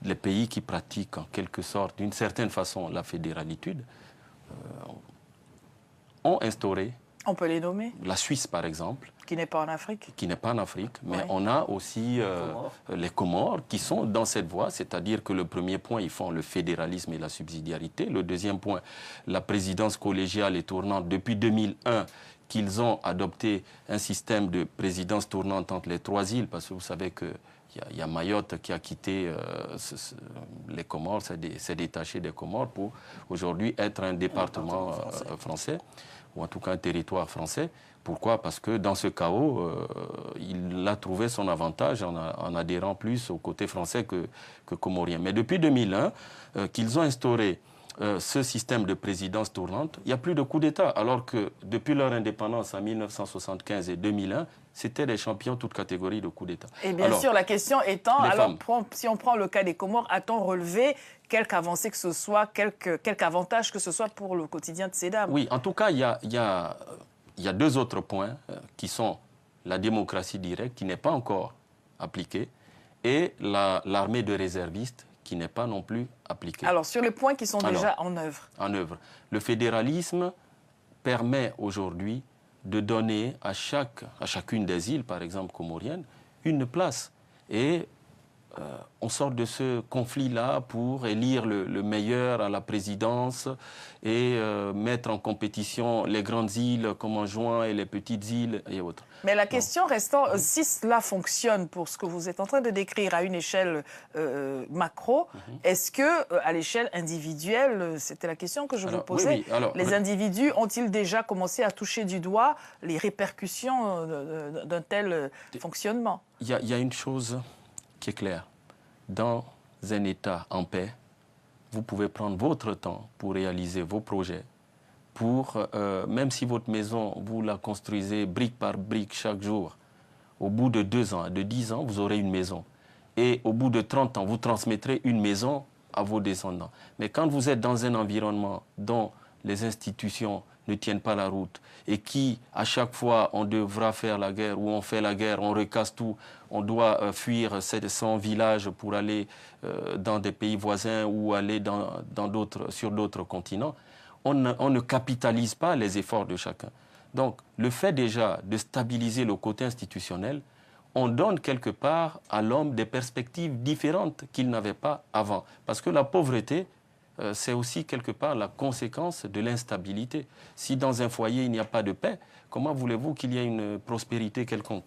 les pays qui pratiquent en quelque sorte, d'une certaine façon, la fédéralitude, ont instauré. On peut les nommer. La Suisse, par exemple. Qui n'est pas en Afrique. Qui n'est pas en Afrique, mais ouais. On a aussi les Comores qui sont dans cette voie, c'est-à-dire que le premier point, ils font le fédéralisme et la subsidiarité. Le deuxième point, la présidence collégiale et tournante depuis 2001, qu'ils ont adopté un système de présidence tournante entre les trois îles, parce que vous savez que il y a Mayotte qui a quitté les Comores, s'est détaché des Comores pour aujourd'hui être un département français, ou en tout cas un territoire français. Pourquoi? Parce que dans ce chaos, il a trouvé son avantage en adhérant plus au côté français que comorien. Mais depuis 2001, qu'ils ont instauré ce système de présidence tournante, il n'y a plus de coup d'État, alors que depuis leur indépendance en 1975 et 2001, c'était des champions toutes catégories de coup d'État. Et bien sûr, la question étant, alors si on prend le cas des Comores, a-t-on relevé quelque avancée que ce soit, quelque avantage que ce soit pour le quotidien de ces dames? Oui, en tout cas, il y a deux autres points qui sont la démocratie directe, qui n'est pas encore appliquée, et l'armée de réservistes, qui n'est pas non plus appliquée. Alors, sur les points qui sont déjà en œuvre. En œuvre. Le fédéralisme permet aujourd'hui de donner à chacune des îles, par exemple comoriennes, une place. Et on sort de ce conflit-là pour élire le meilleur à la présidence et mettre en compétition les grandes îles comme Anjouan et les petites îles et autres. Mais la question restant, si cela fonctionne pour ce que vous êtes en train de décrire à une échelle macro, est-ce que à l'échelle individuelle, c'était la question que je vous posais, les individus ont-ils déjà commencé à toucher du doigt les répercussions d'un tel fonctionnement? Il y a une chose qui est clair. Dans un État en paix, vous pouvez prendre votre temps pour réaliser vos projets, même si votre maison, vous la construisez brique par brique chaque jour, au bout de 2 ans, de 10 ans, vous aurez une maison. Et au bout de 30 ans, vous transmettrez une maison à vos descendants. Mais quand vous êtes dans un environnement dont les institutions ne tiennent pas la route et qui, à chaque fois, on devra faire la guerre ou on fait la guerre, on recasse tout, on doit fuir son village pour aller dans des pays voisins ou aller sur d'autres continents, on ne capitalise pas les efforts de chacun. Donc, le fait déjà de stabiliser le côté institutionnel, on donne quelque part à l'homme des perspectives différentes qu'il n'avait pas avant. Parce que la pauvreté, c'est aussi quelque part la conséquence de l'instabilité. Si dans un foyer il n'y a pas de paix, comment voulez-vous qu'il y ait une prospérité quelconque?